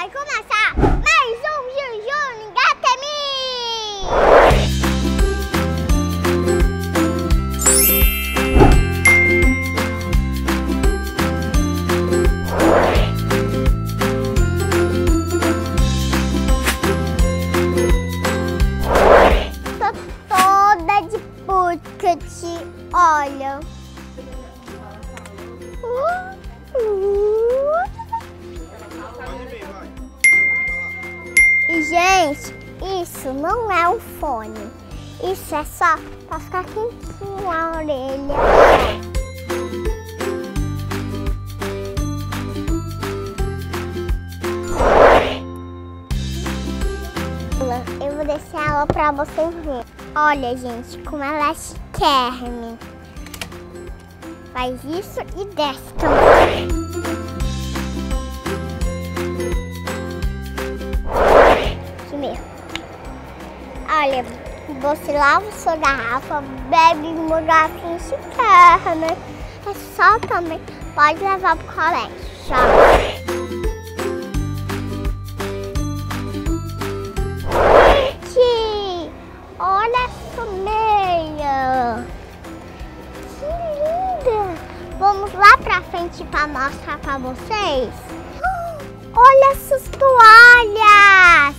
Vai começar mais um Juju Iguatemi! Tô toda de bucket, olha. E, gente, isso não é um fone. Isso é só pra ficar quentinho a orelha. Eu vou deixar ela pra vocês verem. Olha, gente, como ela é chiquérrima. Faz isso e desce também. Olha, você lava sua garrafa, bebe uma garrafinha chiquérrima, né? É só também, pode levar pro colégio. Gente, olha essa meia. Que linda. Vamos lá pra frente pra mostrar pra vocês. Olha essas toalhas.